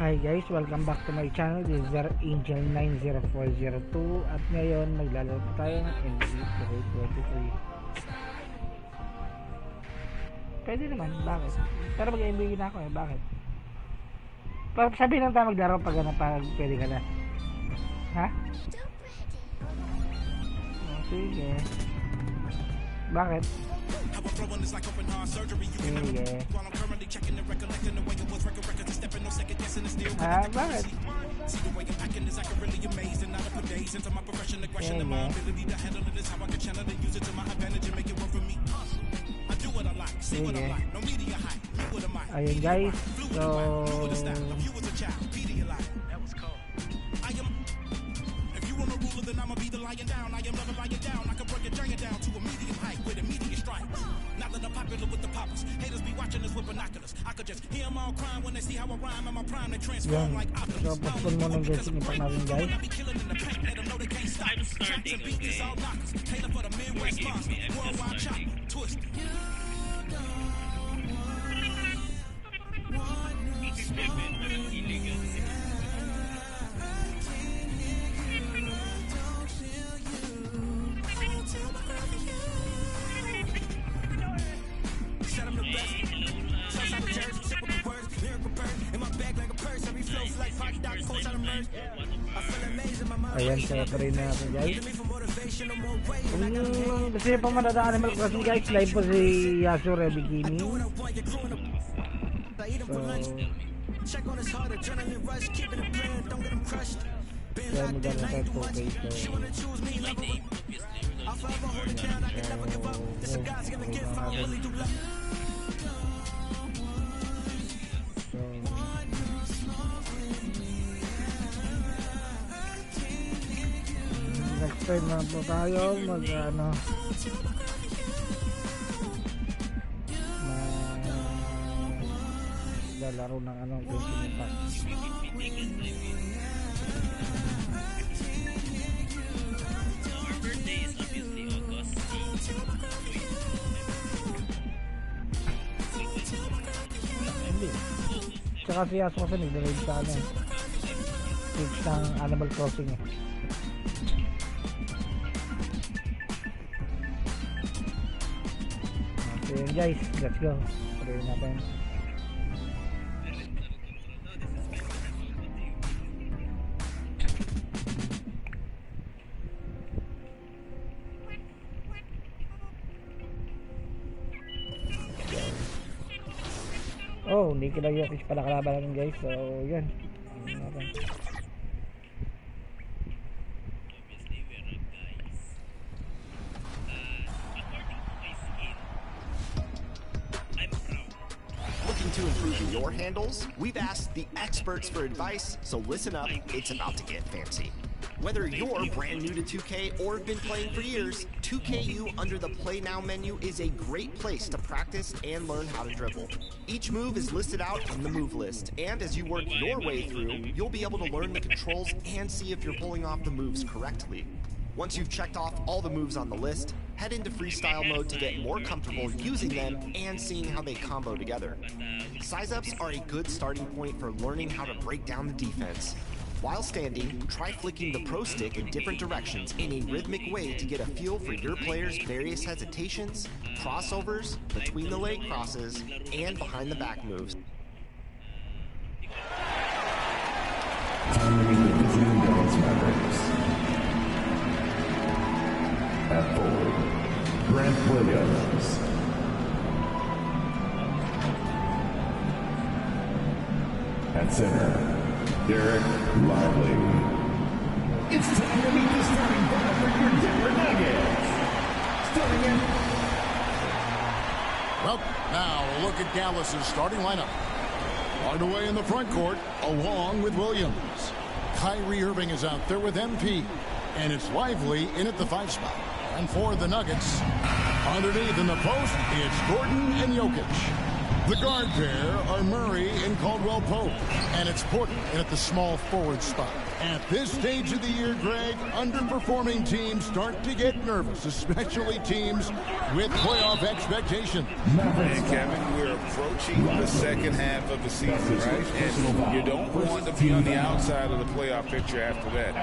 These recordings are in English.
Hi guys, welcome back to my channel. This is Angel90402 at ngayon maglalaro po tayo ng NBA 2K23. Pwede naman, bakit? Pero mag-NBA na ako bakit? Sabihin lang tayo maglaro pag pwede ka na. Ha? Sige. Bakit? Sige. Bakit? Sige. Ayun guys, so then I'ma be the lion down. I am never lying down. I can break a giant down to a medium height with immediate strike. Now that I'm popular with the poppers, haters be watching us with binoculars. I could just hear them all crying when they see how I rhyme and my prime they transform like opposites. So, passpon mo nang guys, impact natin guys. I'm starting, okay? Taylor for the Midwest monster. Worldwide chopper, twist. Ayan, so try na natin guys. Kasi pa manadaan Animal Crossing guys, live po si Yasure Bikini. So kaya magdala tayo po kay next time na po tayo lalaro ng Genshin Impact. Tsaka si Yasuo kasi nag-live sa Twitch ng Animal Crossing So yun guys, let's go. Pray natin. Oh, hindi kila Jokic pala kalaban natin guys. So yun. To improve your handles, we've asked the experts for advice, so listen up, it's about to get fancy. Whether you're brand new to 2K or have been playing for years, 2KU under the Play Now menu is a great place to practice and learn how to dribble. Each move is listed out in the move list, and as you work your way through, you'll be able to learn the controls and see if you're pulling off the moves correctly. Once you've checked off all the moves on the list, head into freestyle mode to get more comfortable using them and seeing how they combo together. Size-ups are a good starting point for learning how to break down the defense. While standing, try flicking the pro stick in different directions in a rhythmic way to get a feel for your player's various hesitations, crossovers, between the leg crosses, and behind the back moves. At forward, Grant Williams. At center, Derek Lively. It's time to meet the starting five for your Denver Nuggets. Starting in. Well, now a look at Dallas's starting lineup. Right away in the front court, along with Williams. Kyrie Irving is out there with MP. And it's Lively in at the 5 spot. And for the Nuggets, underneath in the post, it's Gordon and Jokic. The guard pair are Murray and Caldwell Pope. And it's Porter in at the small forward spot. At this stage of the year, Greg, underperforming teams start to get nervous, especially teams with playoff expectations. And Kevin, we're approaching the second half of the season, right? And you don't want to be on the outside of the playoff picture after that.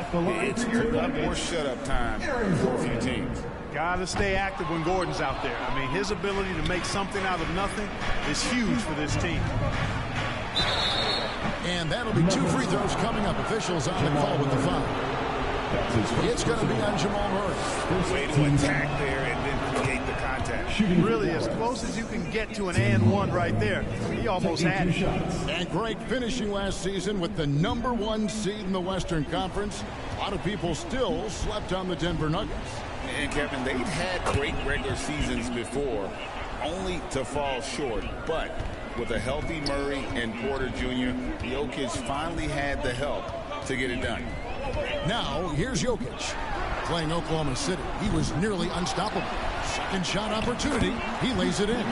It's put up or shut up time for a few teams. Got to stay active when Gordon's out there. I mean, his ability to make something out of nothing is huge for this team. And that'll be 2 free throws coming up. Officials on the call with the foul. It's going to be on Jamal Murray. Way to attack there and then create the contact. Really as close as you can get to an and one right there. He almost had it. And Greg finishing last season with the #1 seed in the Western Conference. A lot of people still slept on the Denver Nuggets. And Kevin, they've had great regular seasons before, only to fall short. But with a healthy Murray and Porter Jr., Jokic finally had the help to get it done. Now, here's Jokic. Playing Oklahoma City, he was nearly unstoppable. Second shot opportunity, he lays it in. The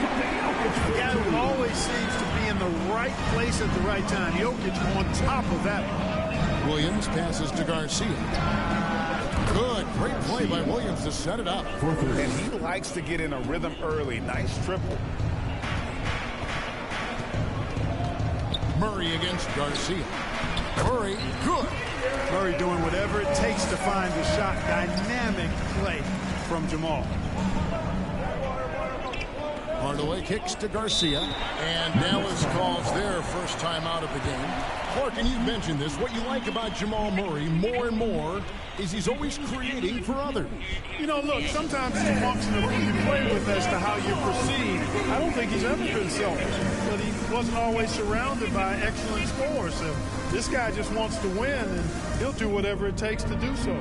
guy who always seems to be in the right place at the right time. Jokic on top of that one. Williams passes to Garcia. Good, great play by Williams to set it up. And he likes to get in a rhythm early. Nice triple. Murray against Garcia. Murray, good. Murray doing whatever it takes to find the shot. Dynamic play from Jamal. Hardaway kicks to Garcia. And Dallas calls their first time out of the game. Clark, and you mentioned this, what you like about Jamal Murray more and more is he's always creating for others. You know, look, sometimes it's a function of who you play with as to how you proceed. I don't think he's ever been selfish, but he wasn't always surrounded by excellent scores. So this guy just wants to win, and he'll do whatever it takes to do so.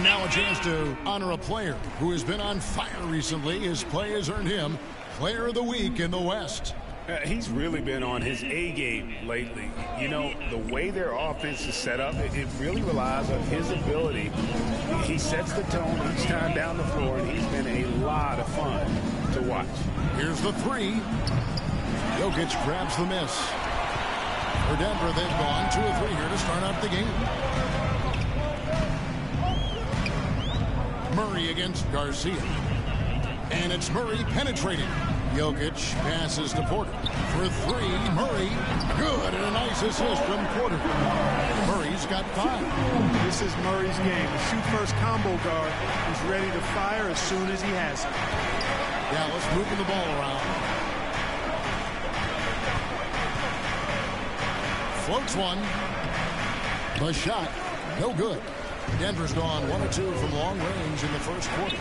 Now a chance to honor a player who has been on fire recently. His play has earned him Player of the Week in the West. He's really been on his A game lately. You know, the way their offense is set up, it really relies on his ability. He sets the tone each time down the floor, and he's been a lot of fun to watch. Here's the three. Jokic grabs the miss. For Denver, they've gone 2 of 3 here to start out the game. Murray against Garcia. And it's Murray penetrating. Jokic passes to Porter. For 3, Murray. Good, and a nice assist from Porter. Murray's got 5. This is Murray's game. The shoot-first combo guard. He's ready to fire as soon as he has it. Dallas moving the ball around. Floats one. The shot, no good. Denver's gone 1 of 2 from long range in the first quarter.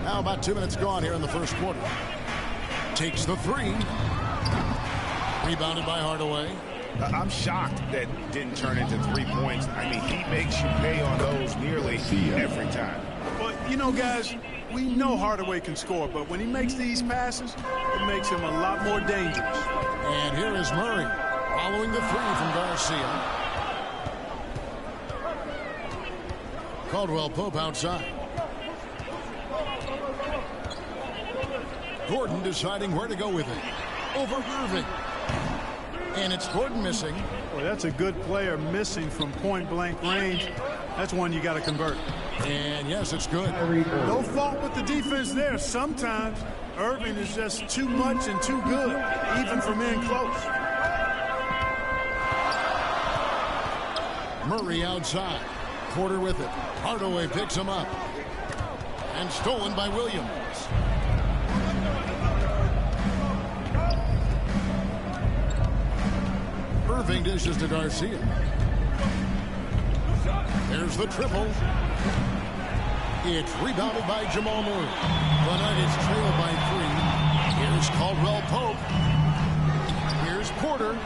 Now about 2 minutes gone here in the first quarter. Takes the 3. Rebounded by Hardaway. I'm shocked that didn't turn into 3 points. I mean, he makes you pay on those nearly every time. But, you know, guys, we know Hardaway can score, but when he makes these passes, it makes him a lot more dangerous. And here is Murray following the 3 from Garcia. Caldwell Pope outside. Gordon deciding where to go with it. Over Irving. And it's Gordon missing. Boy, that's a good player missing from point-blank range. That's one you got to convert. And yes, it's good. No fault with the defense there. Sometimes Irving is just too much and too good, even from in close. Murray outside. Porter with it. Hardaway picks him up. And stolen by Williams. Irving dishes to Garcia. There's the triple. It's rebounded by Jamal Murray. The Nuggets trail by 3. Here's Caldwell Pope. Here's Porter.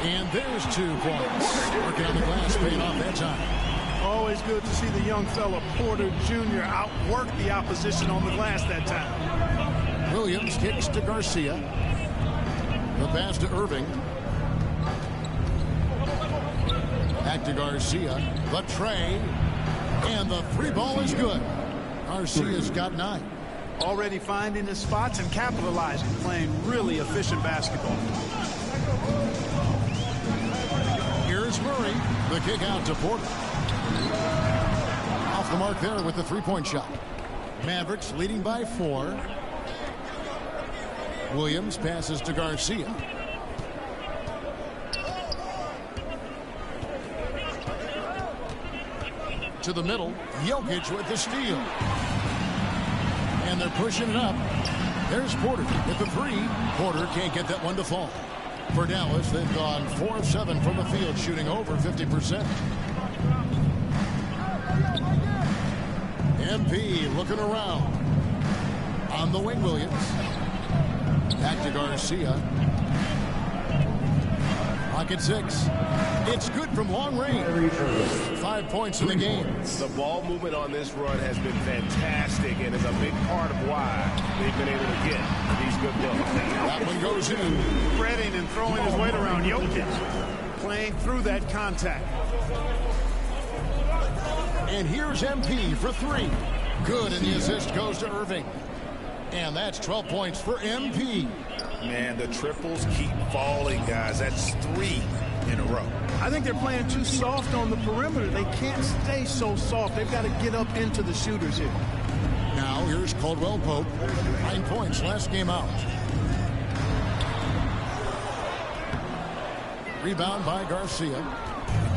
And there's 2 points. Working on the glass, paying off that time. Always good to see the young fella Porter Jr. outwork the opposition on the glass that time. Williams kicks to Garcia. The pass to Irving. Back to Garcia. The tray. And And the three ball is good. Garcia's got 9. Already finding his spots and capitalizing, playing really efficient basketball. Here's Murray. The kick out to Porter. Off the mark there with the three-point shot. Mavericks leading by 4. Williams passes to Garcia. To the middle. Jokic with the steal. And they're pushing it up. There's Porter with the 3. Porter can't get that one to fall. For Dallas, they've gone 4 of 7 from the field, shooting over 50%. MP looking around. On the wing, Williams. Back to Garcia. Pocket 6. It's good from long range. 5 points in the game. The ball movement on this run has been fantastic and is a big part of why they've been able to get these good looks. That one goes in. Spreading and throwing his weight around. Jokic playing through that contact. And here's MP for 3. Good, and the assist goes to Irving. And that's 12 points for MP. Man, the triples keep falling, guys. That's 3 in a row. I think they're playing too soft on the perimeter. They can't stay so soft. They've got to get up into the shooters here. Now here's Caldwell Pope. 9 points last game out. Rebound by Garcia.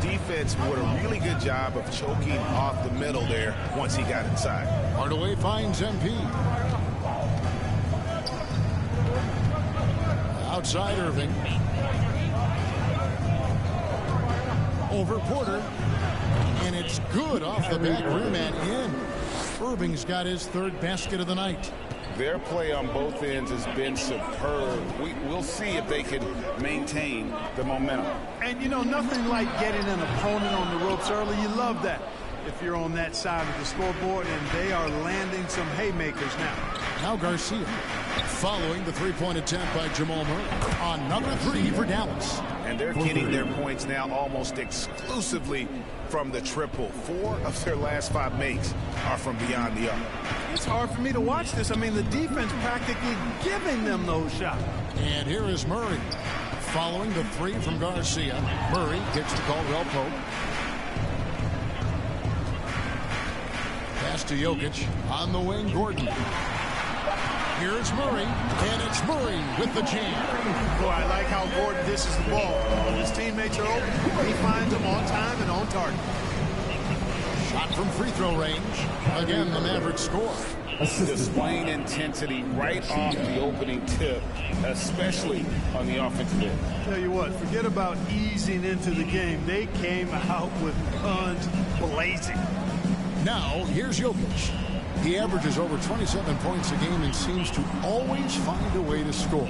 Defense did a really good job of choking off the middle there once he got inside. Hardaway finds MP. Outside Irving. Over Porter. And it's good off the back rim and in. Irving's got his 3rd basket of the night. Their play on both ends has been superb. We'll see if they can maintain the momentum. And, you know, nothing like getting an opponent on the ropes early. You love that if you're on that side of the scoreboard, and they are landing some haymakers now. Now Garcia following the three-point attempt by Jamal Murray. Another 3 for Dallas. And they're getting their points now almost exclusively from the triple. 4 of their last 5 makes are from beyond the arc. It's hard for me to watch this. I mean, the defense practically giving them those shots. And here is Murray following the 3 from Garcia. Murray gets to Caldwell Pope. Pass to Jokic. On the wing, Gordon. Here's Murray, and it's Murray with the jam. Boy, I like how Gordon dishes the ball. When his teammates are open, he finds them on time and on target. Shot from free throw range. Again, the Mavericks score. Displaying intensity right off the opening tip, especially on the offensive end. Tell you what, forget about easing into the game. They came out with guns blazing. Now, here's Jokic. He averages over 27 points a game and seems to always find a way to score.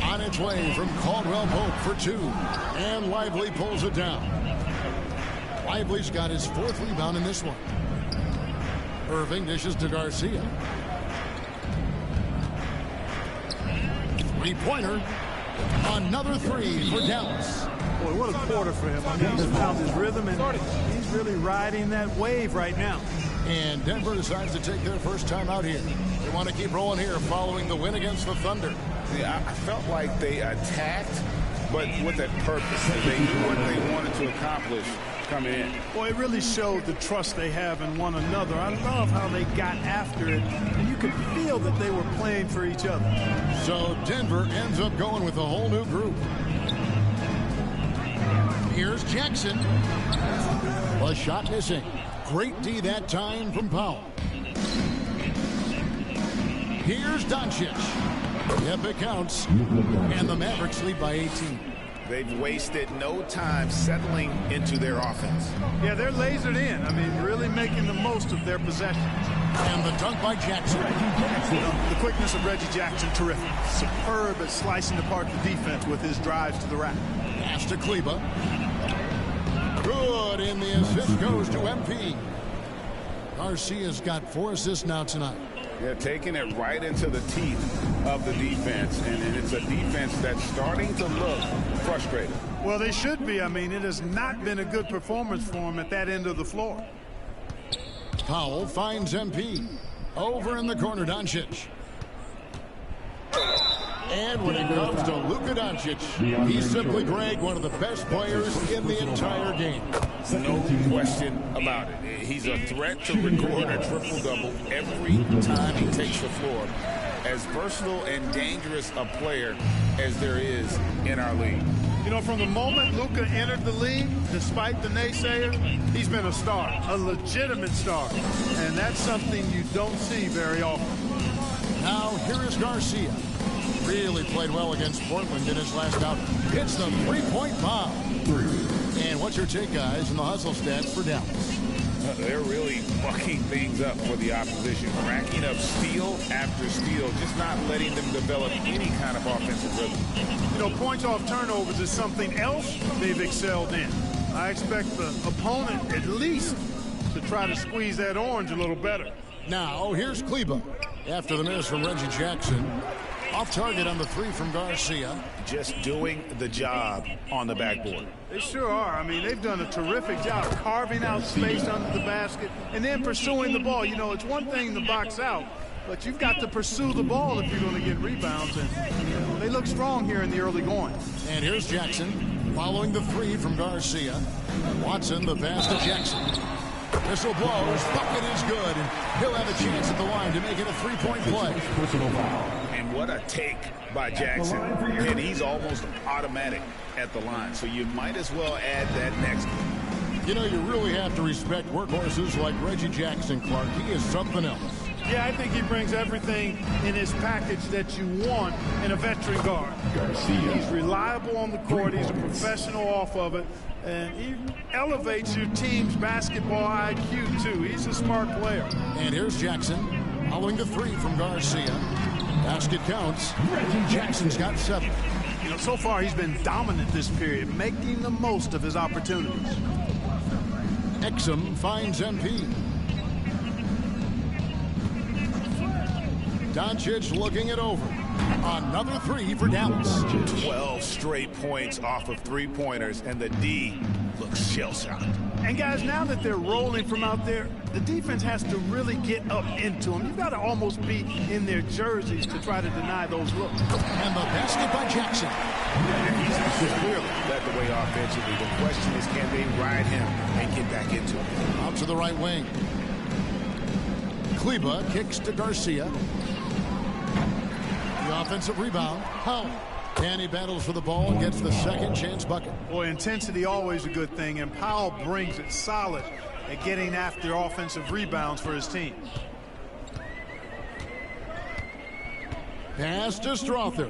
On its way from Caldwell Pope for 2. And Lively pulls it down. Lively's got his 4th rebound in this one. Irving dishes to Garcia. 3-pointer. Another 3 for Dallas. Boy, what a quarter for him. I mean, he's found his rhythm, and he's really riding that wave right now. And Denver decides to take their first time out here. They want to keep rolling here following the win against the Thunder. Yeah, I felt like they attacked, but with a purpose. They knew what they wanted to accomplish coming in. Boy, it really showed the trust they have in one another. I love how they got after it, and you could feel that they were playing for each other. So Denver ends up going with a whole new group. Here's Jackson. A shot missing. Great D that time from Powell. Here's Doncic. Yep, it counts. And the Mavericks lead by 18. They've wasted no time settling into their offense. Yeah, they're lasered in. I mean, really making the most of their possession. And the dunk by Jackson. The quickness of Reggie Jackson, terrific. Superb at slicing apart the defense with his drives to the rack. Pass to Kleber. Good, and the assist goes to MP. Garcia's got 4 assists now tonight. They're taking it right into the teeth of the defense, and it's a defense that's starting to look frustrated. Well, they should be. I mean, it has not been a good performance for them at that end of the floor. Powell finds MP. Over in the corner, Doncic. And when it comes to Luka Doncic, he's simply, Greg, one of the best players in the entire game. No question about it. He's a threat to record a triple-double every time he takes the floor. As versatile and dangerous a player as there is in our league. You know, from the moment Luka entered the league, despite the naysayers, he's been a star, a legitimate star. And that's something you don't see very often. Now, here is Garcia. Really played well against Portland in his last outing. Hits the three-point bomb. And what's your take, guys, in the hustle stats for Dallas? They're really fucking things up for the opposition, racking up steal after steal, just not letting them develop any kind of offensive rhythm. You know, points off turnovers is something else they've excelled in. I expect the opponent at least to try to squeeze that orange a little better. Now, here's Kleber. After the miss from Reggie Jackson. Off target on the three from Garcia. Just doing the job on the backboard. They sure are. I mean, they've done a terrific job carving out space under the basket and then pursuing the ball. You know, it's one thing to box out, but you've got to pursue the ball if you're going to get rebounds. And you know, they look strong here in the early going. And here's Jackson following the three from Garcia. Watson, the pass to Jackson. Whistle blows, bucket is good, and he'll have a chance at the line to make it a three-point play. And what a take by Jackson. And he's almost automatic at the line, so you might as well add that next one. You know, you really have to respect workhorses like Reggie Jackson, Clark. He is something else. Yeah, I think he brings everything in his package that you want in a veteran guard. He's reliable on the court. He's a professional off of it. And he elevates your team's basketball IQ, too. He's a smart player. And here's Jackson following the three from Garcia. Basket counts. Jackson's got 7. You know, so far he's been dominant this period, making the most of his opportunities. Exum finds MP. Doncic looking it over. Another three for Dallas. 12 straight points off of three-pointers, and the D looks shell-shocked. And guys, now that they're rolling from out there, the defense has to really get up into them. You've got to almost be in their jerseys to try to deny those looks. And the basket by Jackson. He's clearly led the way offensively. The question is, can they ride him and get back into it? Out to the right wing. Kleber kicks to Garcia. The offensive rebound. Powell. And he battles for the ball and gets the second chance bucket. Boy, intensity always a good thing, and Powell brings it solid at getting after offensive rebounds for his team. Pass to Strother.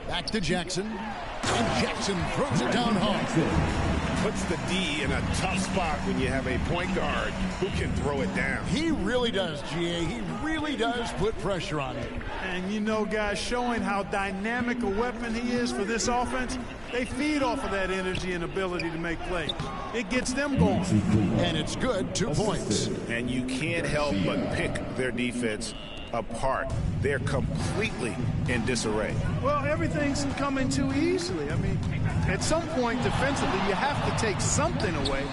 Back to Jackson. And Jackson throws it down hard. Puts the D in a tough spot when you have a point guard who can throw it down. He really does, GA. He really does put pressure on him. And you know, guys, showing how dynamic a weapon he is for this offense, they feed off of that energy and ability to make plays. It gets them going. And it's good, 2 points. And you can't help but pick their defense apart. They're completely in disarray. Well, everything's coming too easily. I mean, at some point defensively, you have to take something away.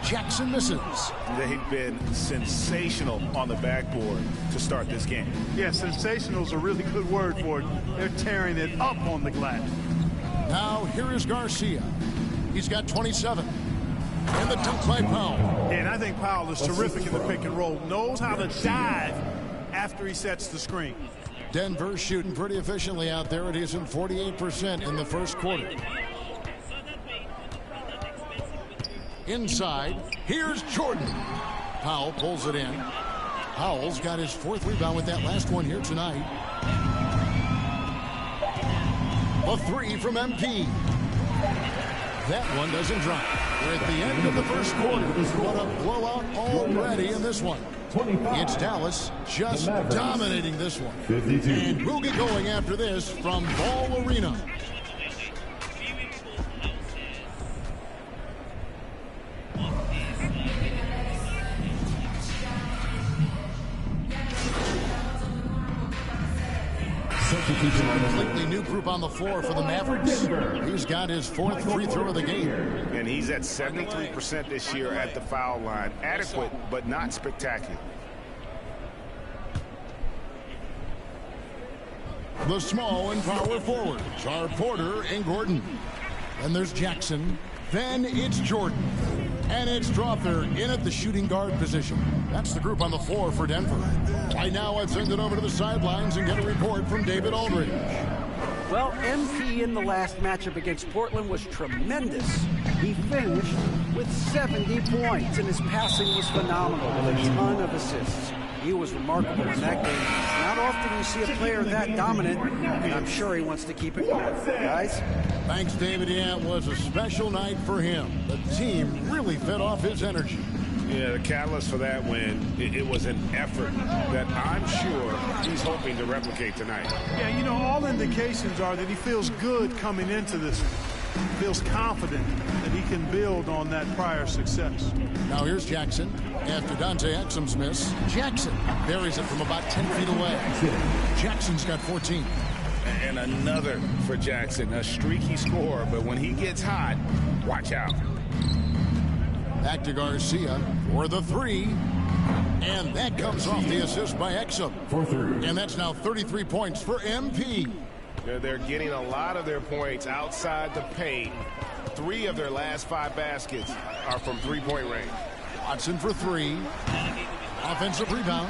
Jackson misses. They've been sensational on the backboard to start this game. Yeah, sensational is a really good word for it. They're tearing it up on the glass. Now, here is Garcia. He's got 27. And the dunk by Powell. And I think Powell is terrific in the pick and roll. Knows how to dive after he sets the screen. Denver shooting pretty efficiently out there. It is in 48% in the first quarter. Inside, here's Jordan. Powell pulls it in. Powell's got his 4th rebound with that last one here tonight. A 3 from MP. That one doesn't drop. We're at the end of the first quarter. What a blowout already in this one. It's Dallas just dominating this one. 52. And we'll get going after this from Ball Arena. completely new group on the floor for the Mavericks. He's got his 4th free throw of the game. And he's at 73% this year at the foul line. Adequate, but not spectacular. The small and power forwards are Porter and Gordon. And there's Jackson. Then it's Jordan. And it's Strawther in at the shooting guard position. That's the group on the floor for Denver. Right now, I'd send it over to the sidelines and get a report from David Aldridge. Well, MP in the last matchup against Portland was tremendous. He finished with 70 points, and his passing was phenomenal with a ton of assists. He was remarkable in that game. Not often you see a player that dominant, and I'm sure he wants to keep it going. Guys? Thanks, David. Yeah, it was a special night for him. The team really fed off his energy. Yeah, the catalyst for that win, it was an effort that I'm sure he's hoping to replicate tonight. Yeah, you know, all indications are that he feels good coming into this one. He feels confident that he can build on that prior success. Now here's Jackson. After Dante Exum's miss, Jackson buries it from about 10 feet away. Jackson's got 14. And another for Jackson, a streaky score, but when he gets hot, watch out. Back to Garcia for the 3. And that comes off the assist by Exum. And that's now 33 points for MP. They're getting a lot of their points outside the paint. 3 of their last 5 baskets are from three-point range. Watson for 3. Offensive rebound.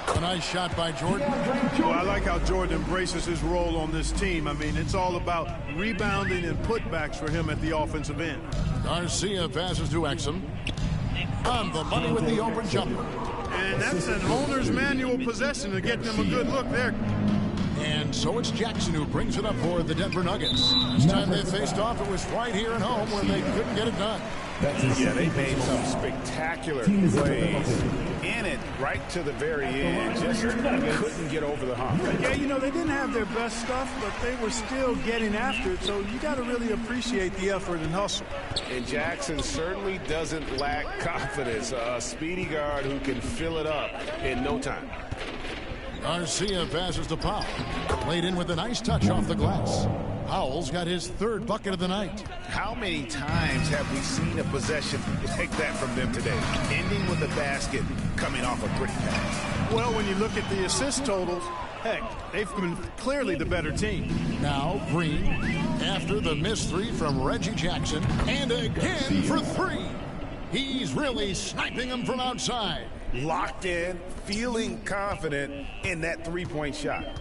A nice shot by Jordan. Well, I like how Jordan embraces his role on this team. I mean, it's all about rebounding and putbacks for him at the offensive end. Garcia passes to Exum. On the money with the open jumper. And that's an owner's manual possession to get them a good look there. And so it's Jackson who brings it up for the Denver Nuggets. This time they faced off, it was right here at home where they couldn't get it done. Yeah, they made some spectacular plays in it right to the very end. Just couldn't get over the hump. Yeah, you know, they didn't have their best stuff, but they were still getting after it. So you got to really appreciate the effort and hustle. And Jackson certainly doesn't lack confidence. A speedy guard who can fill it up in no time. Garcia passes to Powell. Played in with a nice touch off the glass. Powell's got his 3rd bucket of the night. How many times have we seen a possession like that from them today? Ending with a basket coming off a pretty pass. Well, when you look at the assist totals, heck, they've been clearly the better team. Now Green after the missed 3 from Reggie Jackson. And again for 3. He's really sniping them from outside. Locked in, feeling confident in that three-point shot.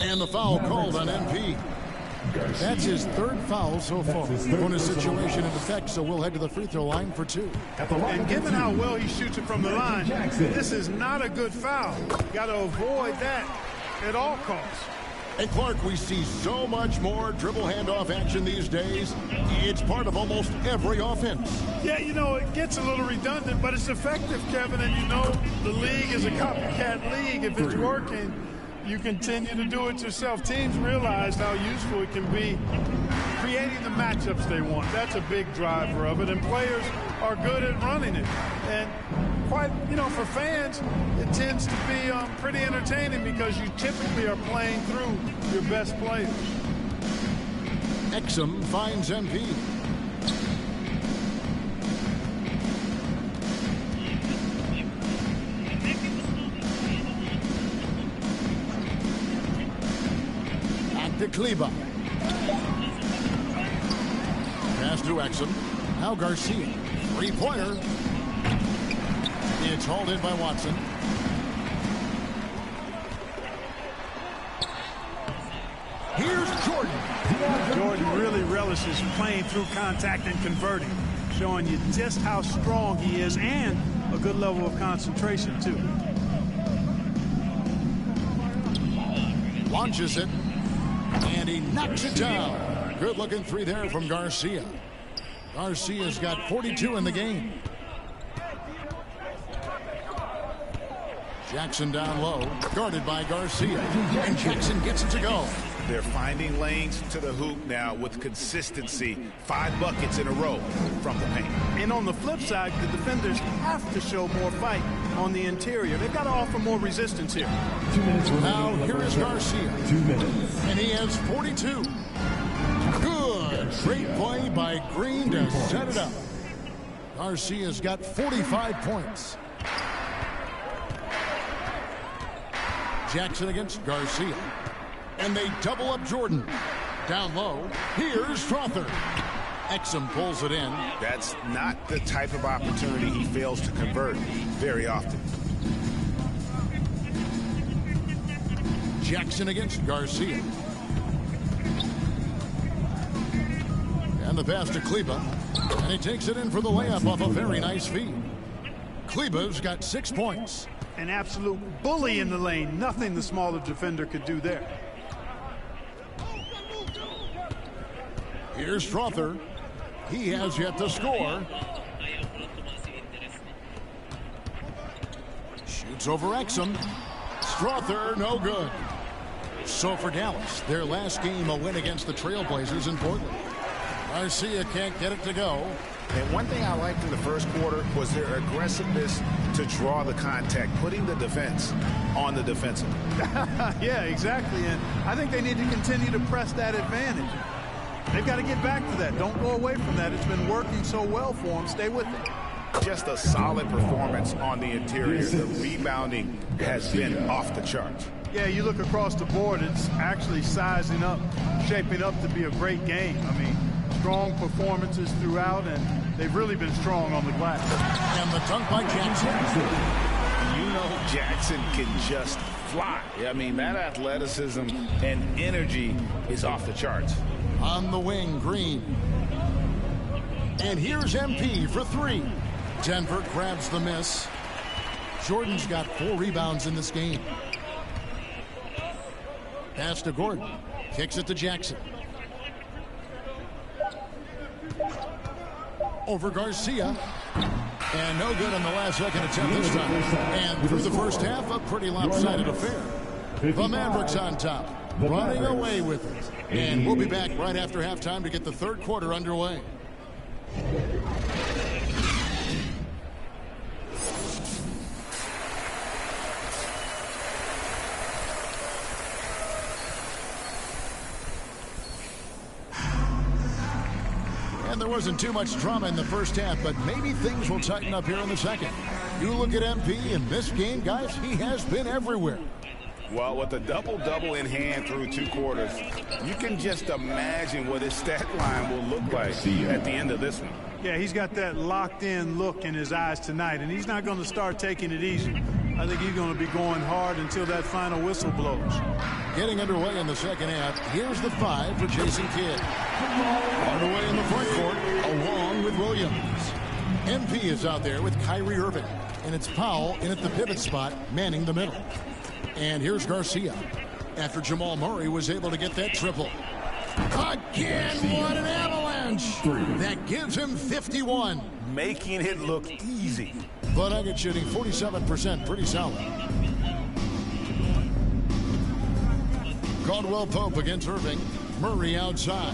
And the foul called on MP. That's his 3rd foul so far. Bonus situation in effect, so we'll head to the free throw line for 2. And given how well he shoots it from the line, this is not a good foul. Got to avoid that at all costs. Hey, Clark, we see so much more dribble handoff action these days. It's part of almost every offense. Yeah, you know, it gets a little redundant, but it's effective, Kevin. And you know, the league is a copycat league. If it's working, you continue to do it yourself. Teams realize how useful it can be creating the matchups they want. That's a big driver of it, and players are good at running it. And quite, you know, for fans, it tends to be pretty entertaining because you typically are playing through your best players. Exum finds MP. Back to Kleba. Pass to Exum. Now Garcia. 3-pointer. It's hauled in by Watson. Here's Jordan. Jordan really relishes playing through contact and converting, showing you just how strong he is and a good level of concentration, too. Launches it, and he knocks it down. Good-looking 3 there from Garcia. Garcia's got 42 in the game. Jackson down low, guarded by Garcia, and Jackson gets it to go. They're finding lanes to the hoop now with consistency. 5 buckets in a row from the paint. And on the flip side, the defenders have to show more fight on the interior. They've got to offer more resistance here. 2 minutes remaining. Now here is Garcia. 2 minutes. And he has 42. Good. Great play by Green to set it up. Garcia's got 45 points. Jackson against Garcia. And they double up Jordan. Down low, here's Strother. Exum pulls it in. That's not the type of opportunity he fails to convert very often. Jackson against Garcia. And the pass to Kleba. And he takes it in for the layup off a very nice feed. Kleba's got 6 points. An absolute bully in the lane. Nothing the smaller defender could do there. Here's Strother. He has yet to score. Shoots over Exum. Strother, no good. So for Dallas, their last game a win against the Trailblazers in Portland. Garcia can't get it to go. And one thing I liked in the first quarter was their aggressiveness to draw the contact, putting the defense on the defensive. Yeah, exactly. And I think they need to continue to press that advantage. They've got to get back to that. Don't go away from that. It's been working so well for them. Stay with it. Just a solid performance on the interior. The rebounding has been off the charts. Yeah, you look across the board, it's actually sizing up, shaping up to be a great game. I mean, strong performances throughout, and they've really been strong on the glass. And the dunk by Jackson. You know Jackson can just fly. I mean, that athleticism and energy is off the charts. On the wing, Green. And here's MP for 3. Denver grabs the miss. Jordan's got 4 rebounds in this game. Pass to Gordon. Kicks it to Jackson. Over Garcia. And no good on the last second attempt this time. And through the first half, a pretty lopsided affair. The Mavericks on top, running away with it. And we'll be back right after halftime to get the third quarter underway. And there wasn't too much drama in the first half, but maybe things will tighten up here in the second. You look at MP in this game, guys, he has been everywhere. Well, with a double-double in hand through 2 quarters, you can just imagine what his stat line will look like at the end of this one. Yeah, he's got that locked-in look in his eyes tonight, and he's not going to start taking it easy. I think he's going to be going hard until that final whistle blows. Getting underway in the second half, here's the 5 for Jason Kidd. Underway in the front court, along with Williams. MP is out there with Kyrie Irving, and it's Powell in at the pivot spot, manning the middle. And here's Garcia, after Jamal Murray was able to get that triple. Again, what an avalanche! That gives him 51. Making it look easy. The Nuggets shooting 47%, pretty solid. Caldwell Pope against Irving. Murray outside.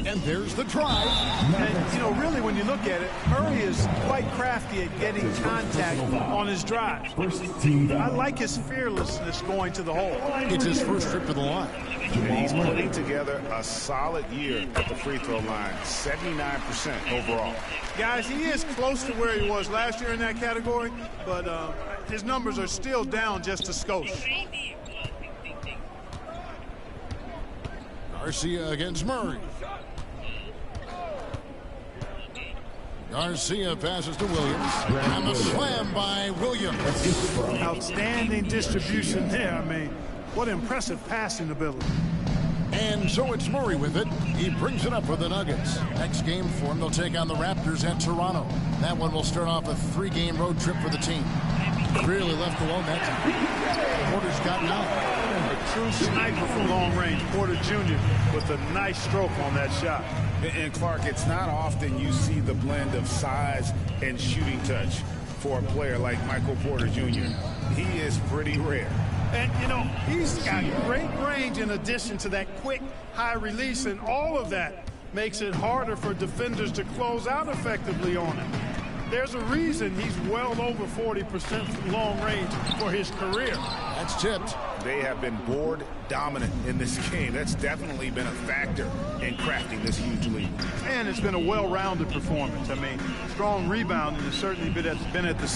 And there's the drive. And, you know, really, when you look at it, Murray is quite crafty at getting contact on his drive. I like his fearlessness going to the hole. It's his first trip to the line. And he's putting together a solid year at the free throw line, 79% overall. Guys, he is close to where he was last year in that category, but his numbers are still down just a skosh. Garcia against Murray. Garcia passes to Williams. And the slam by Williams. Outstanding distribution there. I mean, what impressive passing ability. And so it's Murray with it. He brings it up for the Nuggets. Next game for him, they'll take on the Raptors at Toronto. That one will start off a 3-game road trip for the team. Really left alone that time. Porter's got 9. A true sniper from long range, Porter Jr. with a nice stroke on that shot. And Clark, it's not often you see the blend of size and shooting touch for a player like Michael Porter Jr. He is pretty rare. And, you know, he's got great range in addition to that quick, high release, and all of that makes it harder for defenders to close out effectively on him. There's a reason he's well over 40% long range for his career. That's tipped. They have been board dominant in this game. That's definitely been a factor in crafting this huge lead. And it's been a well-rounded performance. I mean, strong rebounding has certainly been at the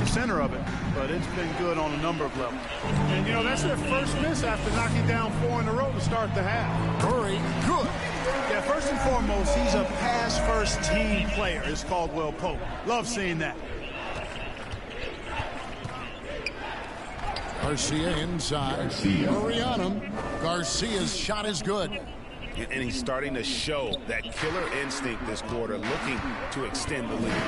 center of it, but it's been good on a number of levels. And, you know, that's their first miss after knocking down 4 in a row to start the half. Murray, good. Yeah, first and foremost, he's a pass-first team player, is Caldwell Pope. Love seeing that. Garcia inside. Murray on him. Garcia's shot is good. And he's starting to show that killer instinct this quarter, looking to extend the lead.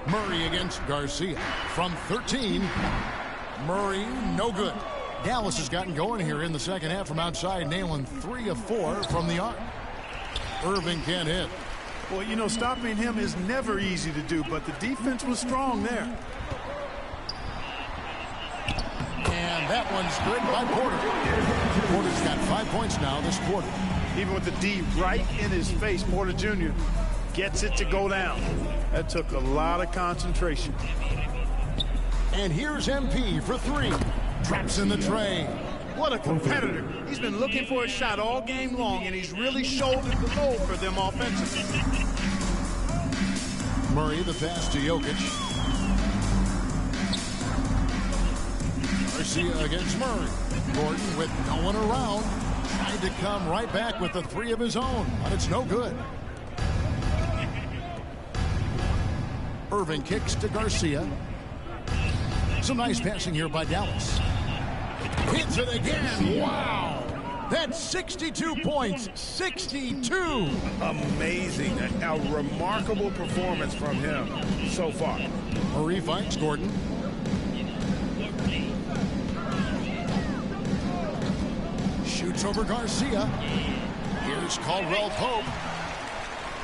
Murray against Garcia. From 13. Murray, no good. Dallas has gotten going here in the second half from outside, nailing 3 of 4 from the arc. Irving can't hit. Well, you know, stopping him is never easy to do, but the defense was strong there. And that one's good by Porter. Porter's got 5 points now this quarter. Even with the D right in his face, Porter Jr. gets it to go down. That took a lot of concentration. And here's MP for 3. Traps in the tray. What a competitor. He's been looking for a shot all game long, and he's really shouldered the load for them offensively. Murray, the pass to Jokic. Garcia against Murray. Gordon with no one around. Tried to come right back with the 3 of his own, but it's no good. Irving kicks to Garcia. Some nice passing here by Dallas. Hits it again. Wow. That's 62 points. 62. Amazing. A remarkable performance from him so far. Murray finds Gordon. Shoots over Garcia. Here's Caldwell Pope.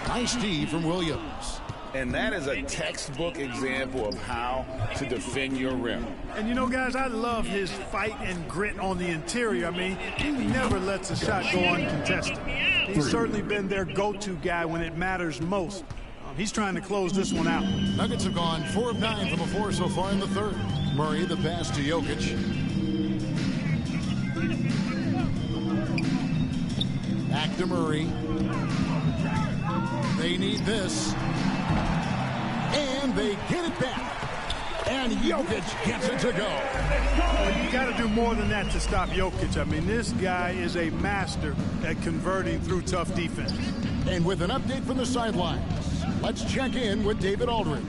Nice D from Williams. And that is a textbook example of how to defend your rim. And you know, guys, I love his fight and grit on the interior. I mean, he never lets a shot go uncontested. He's certainly been their go-to guy when it matters most. He's trying to close this one out. Nuggets have gone 4 of 9 from the floor so far in the third. Murray, the pass to Jokic. Back to Murray. They need this. And they get it back. And Jokic gets it to go. Well, you got to do more than that to stop Jokic. I mean, this guy is a master at converting through tough defense. And with an update from the sidelines, let's check in with David Aldridge.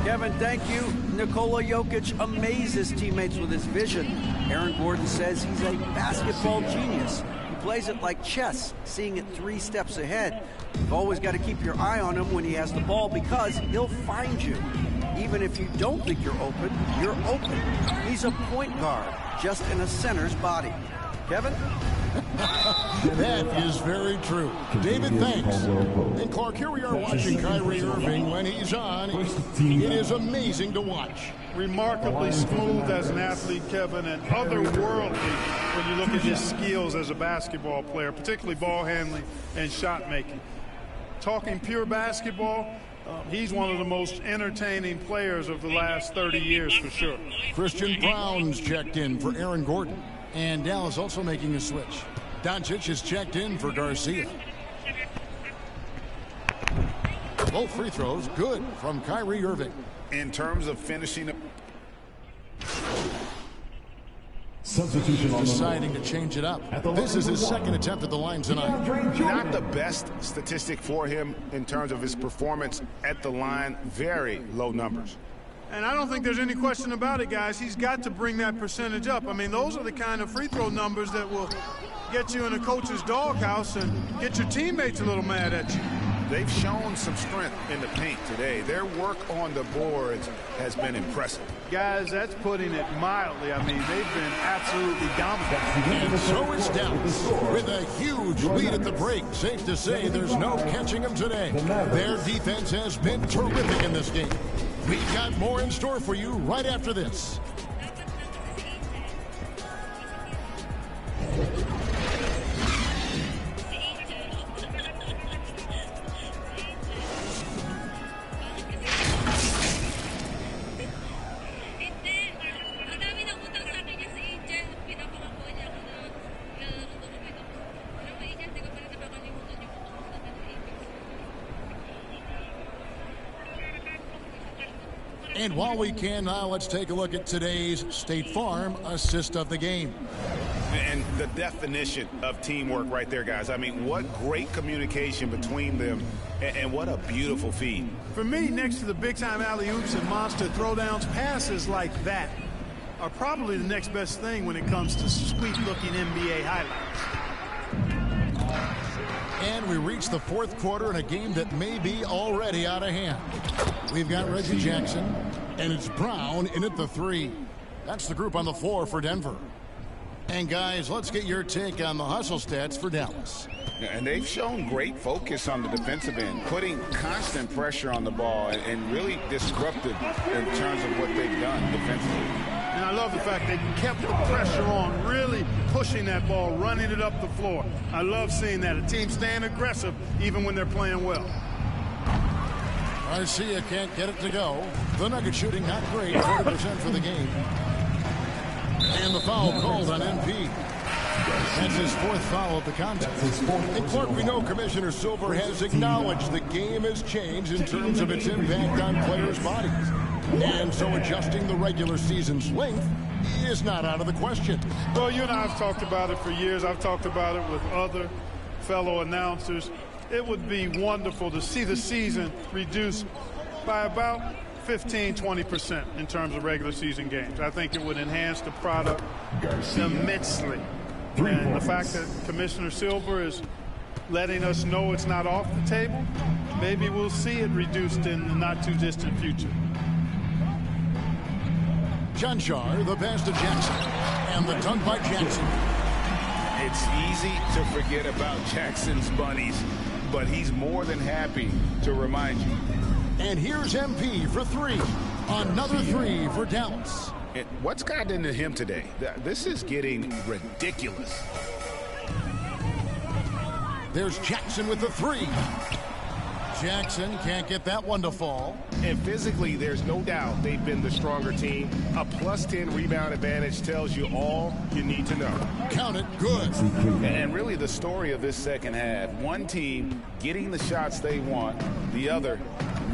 Kevin, thank you. Nikola Jokic amazes teammates with his vision. Aaron Gordon says he's a basketball genius. He plays it like chess, seeing it 3 steps ahead. You've always got to keep your eye on him when he has the ball because he'll find you. Even if you don't think you're open, you're open. He's a point guard, just in a center's body. Kevin? That is very true. David, thanks. And Clark, here we are watching Kyrie Irving when he's on. It is amazing to watch. Remarkably smooth as an athlete, Kevin, and otherworldly when you look at his skills as a basketball player, particularly ball handling and shot making. Talking pure basketball, he's one of the most entertaining players of the last 30 years for sure. Christian Brown's checked in for Aaron Gordon. And Dallas also making a switch. Doncic is checked in for Garcia. Both free throws good from Kyrie Irving. In terms of finishing up. Substitution on Deciding to change it up. This is his second attempt at the line tonight. Not the best statistic for him in terms of his performance at the line. Very low numbers. And I don't think there's any question about it, guys. He's got to bring that percentage up. I mean, those are the kind of free throw numbers that will get you in a coach's doghouse and get your teammates a little mad at you. They've shown some strength in the paint today. Their work on the boards has been impressive. Guys, that's putting it mildly. I mean, they've been absolutely dominant. And so it's Dallas with a huge lead at the break. Safe to say there's no catching them today. Their defense has been terrific in this game. We've got more in store for you right after this. And while we can now, let's take a look at today's State Farm assist of the game. And the definition of teamwork right there, guys. I mean, what great communication between them, and what a beautiful feed. For me, next to the big-time alley-oops and monster throwdowns, passes like that are probably the next best thing when it comes to sweet-looking NBA highlights. And we reach the fourth quarter in a game that may be already out of hand. We've got Reggie Jackson, and it's Brown in at the three. That's the group on the floor for Denver. And guys, let's get your take on the hustle stats for Dallas. And they've shown great focus on the defensive end, putting constant pressure on the ball and really disruptive in terms of what they've done defensively. And I love the fact they kept the pressure on, really pushing that ball, running it up the floor. I love seeing that. A team staying aggressive even when they're playing well. Garcia can't get it to go. The Nuggets shooting not great, 40% for the game. And the foul called on MP. That's his fourth foul of the contest. And Clark, we know Commissioner Silver has acknowledged the game has changed in terms of its impact on players' bodies. And so adjusting the regular season's length is not out of the question. Well, you and I have talked about it for years. I've talked about it with other fellow announcers. It would be wonderful to see the season reduced by about 15-20% in terms of regular season games. I think it would enhance the product immensely. And the fact that Commissioner Silver is letting us know it's not off the table, maybe we'll see it reduced in the not-too-distant future. Janchar, the pass to Jackson, and the dunk by Jackson. It's easy to forget about Jackson's bunnies, but he's more than happy to remind you. And here's MP for three. Another three for Dallas. And what's gotten into him today? This is getting ridiculous. There's Jackson with the three. Jackson can't get that one to fall. And physically, there's no doubt they've been the stronger team. A +10 rebound advantage tells you all you need to know. Count it, good. And really the story of this second half, one team getting the shots they want, the other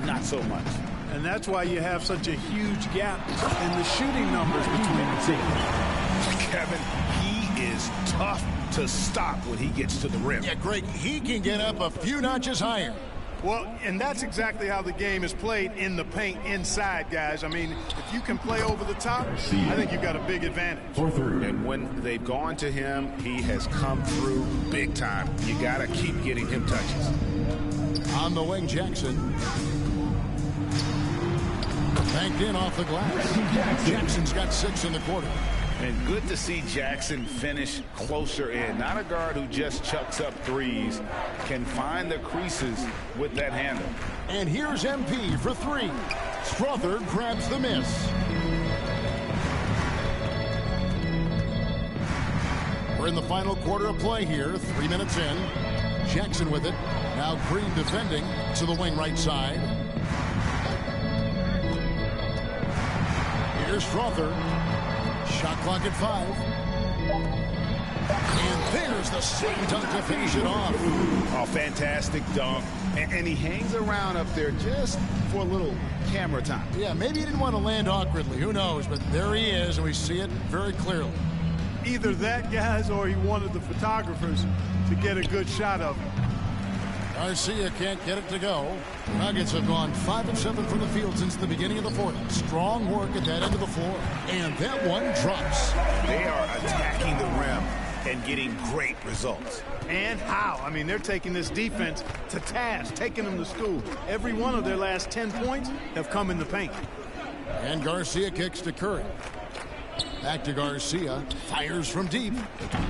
not so much. And that's why you have such a huge gap in the shooting numbers between the teams. Kevin, he is tough to stop when he gets to the rim. Yeah, Greg, he can get up a few notches higher. Well, and that's exactly how the game is played in the paint inside, guys. I mean, if you can play over the top, I think you've got a big advantage. And when they've gone to him, he has come through big time. You got to keep getting him touches. On the wing, Jackson. Banked in off the glass. Jackson's got 6 in the quarter. And good to see Jackson finish closer in. Not a guard who just chucks up threes. Can find the creases with that handle. And here's MP for three. Struthers grabs the miss. We're in the final quarter of play here. 3 minutes in. Jackson with it. Now Green defending to the wing right side. Here's Struthers. Shot clock at 5. And there's the slam dunk to finish it off. Oh, fantastic dunk. And he hangs around up there just for a little camera time. Yeah, maybe he didn't want to land awkwardly. Who knows? But there he is, and we see it very clearly. Either that, guys, or he wanted the photographers to get a good shot of him. Garcia can't get it to go. Nuggets have gone 5 of 7 from the field since the beginning of the fourth. Strong work at that end of the floor. And that one drops. They are attacking the rim and getting great results. And how? I mean, they're taking this defense to task, taking them to school. Every one of their last 10 points have come in the paint. And Garcia kicks to Curry. Back to Garcia. Fires from deep.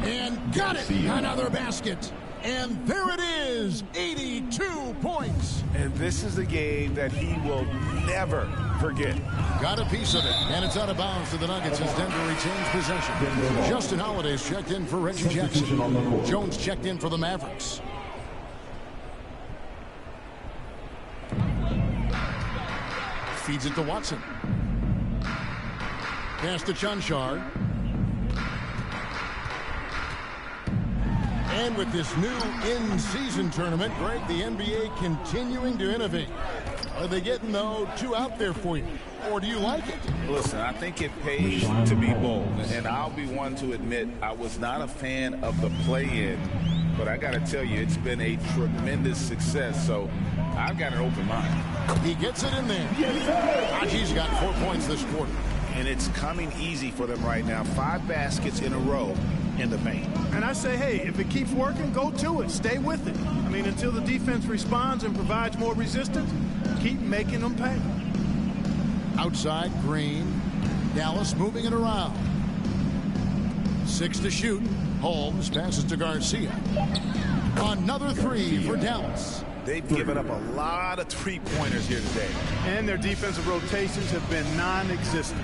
And got it! Another basket. And there it is, 82 points. And this is a game that he will never forget. Got a piece of it, and it's out of bounds to the Nuggets as Denver retains possession. Justin Holiday's checked in for Reggie Jackson. Jones checked in for the Mavericks. Feeds it to Watson. Pass to Chanchar. And with this new in-season tournament, Greg, the NBA continuing to innovate. Are they getting, though, too out there for you? Or do you like it? Listen, I think it pays to be bold. And I'll be one to admit I was not a fan of the play-in. But I got to tell you, it's been a tremendous success. So I've got an open mind. He gets it in there. Haji's got 4 points this quarter. And it's coming easy for them right now. 5 baskets in a row in the paint. And I say, hey, if it keeps working, go to it. Stay with it. I mean, until the defense responds and provides more resistance, keep making them pay. Outside, Green. Dallas moving it around. 6 to shoot. Holmes passes to Garcia. Another 3 for Dallas. They've given up a lot of three-pointers here today. And their defensive rotations have been non-existent.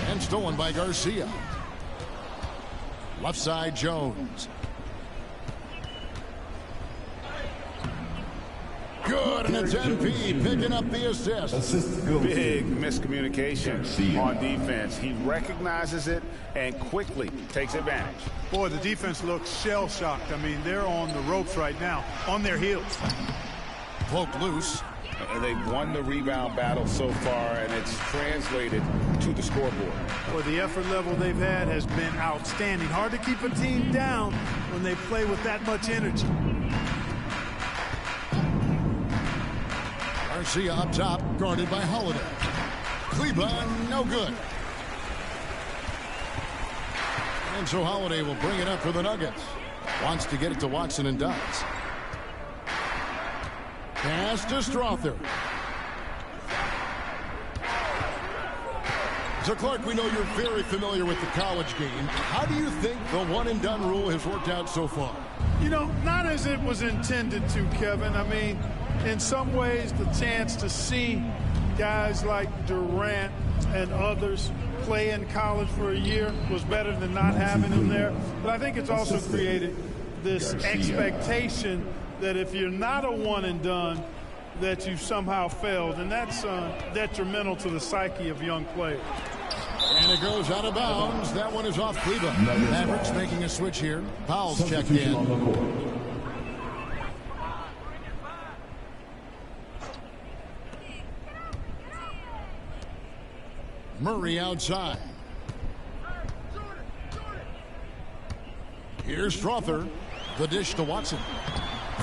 And stolen by Garcia. Left side, Jones. Good, and it's MP picking up the assist. Big miscommunication on defense. He recognizes it and quickly takes advantage. Boy, the defense looks shell-shocked. I mean, they're on the ropes right now, on their heels. Cloak loose. They've won the rebound battle so far, and it's translated to the scoreboard. Well, the effort level they've had has been outstanding. Hard to keep a team down when they play with that much energy. Garcia up top, guarded by Holiday. Cleveland, no good. And so Holiday will bring it up for the Nuggets. Wants to get it to Watson and does. Pass to Strother. So, Clark, we know you're very familiar with the college game. How do you think the one-and-done rule has worked out so far? You know, not as it was intended to, Kevin. I mean, in some ways, the chance to see guys like Durant and others play in college for a year was better than not having them there. But I think it's also created this expectation that if you're not a one-and-done, that you've somehow failed. And that's detrimental to the psyche of young players. And it goes out of bounds. That one is off Cleveland. Mavericks making a switch here. Powell's checked in. Murray outside. Here's Strother. The dish to Watson.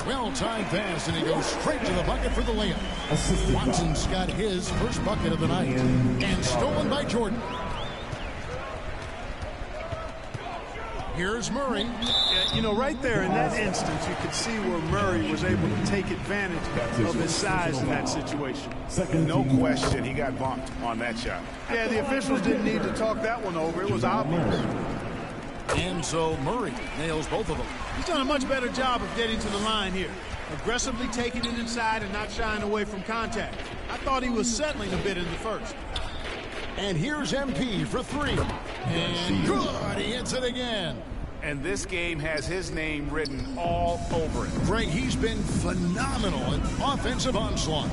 Well-timed pass, and he goes straight to the bucket for the layup. Watson's got his first bucket of the night. And stolen by Jordan. Here's Murray. Yeah, you know, right there in that instance, you could see where Murray was able to take advantage of his size in that situation. No question, he got bumped on that shot. Yeah, the officials didn't need to talk that one over. It was obvious. And so Murray nails both of them. He's done a much better job of getting to the line here. Aggressively taking it inside and not shying away from contact. I thought he was settling a bit in the first. And here's MP for 3. And good, he hits it again. And this game has his name written all over it. Greg, he's been phenomenal in offensive onslaught.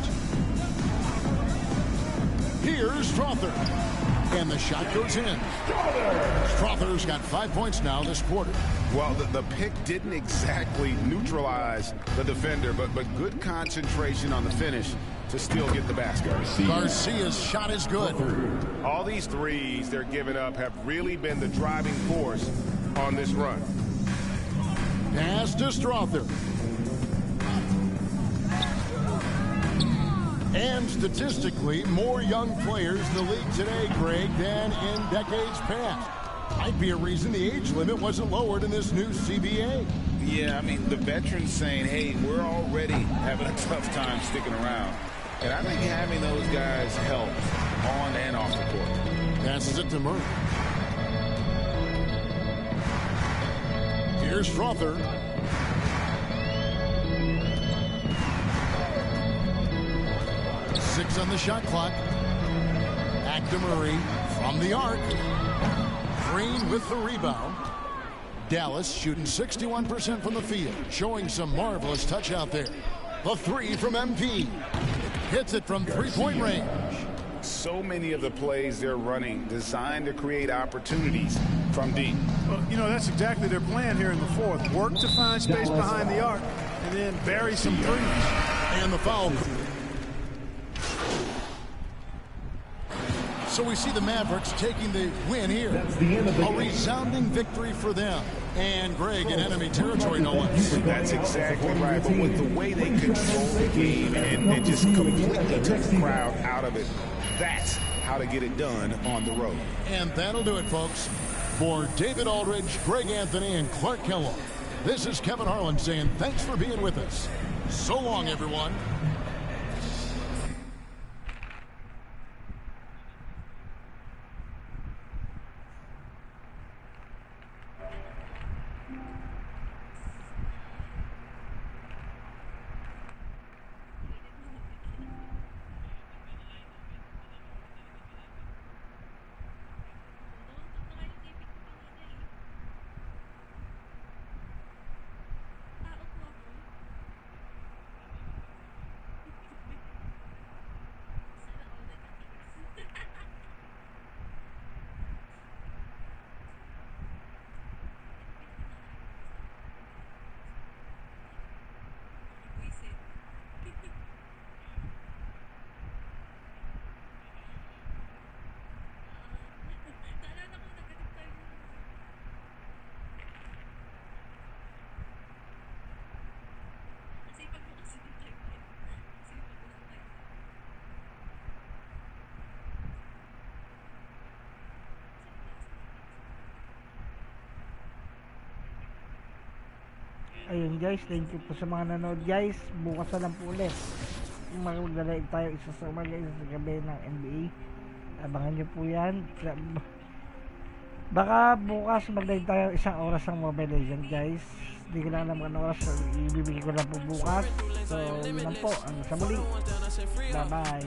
Here's Strother. And the shot goes in. Strother's got 5 points now this quarter. Well, the pick didn't exactly neutralize the defender, but good concentration on the finish to still get the basket. Garcia's shot is good. All these threes they're giving up have really been the driving force on this run. Pass to Strother. And statistically, more young players in the league today, Greg, than in decades past. Might be a reason the age limit wasn't lowered in this new CBA. Yeah, I mean, the veterans saying, hey, we're already having a tough time sticking around. And I think having those guys helps on and off the court. Passes it to Murray. Here's Strother. Six on the shot clock. Back to Murray from the arc. Green with the rebound. Dallas shooting 61% from the field, showing some marvelous touch out there. The three from MP. Hits it from three-point range. So many of the plays they're running designed to create opportunities from deep. Well, you know, that's exactly their plan here in the fourth. Work to find space behind the arc and then bury some threes. And the foul. So we see the Mavericks taking the win here. A resounding victory for them. And Greg in enemy territory, no less. That's exactly right. But with the way they control the game and just completely took the crowd out of it, that's how to get it done on the road. And that'll do it, folks. For David Aldridge, Greg Anthony, and Clark Kellogg, this is Kevin Harlan saying thanks for being with us. So long, everyone. Ayun guys, thank you po sa mga nanood guys. Bukas na lang po ulit magdalive tayo isa sa umaga, isa sa gabi ng NBA. Abangan nyo po yan. Baka bukas magdalive tayo isang oras ng Mobile Legends guys. Hindi ko na alam anong oras, so ibibigay ko lang po bukas. So yun lang po, hanggang sa muli. Bye bye.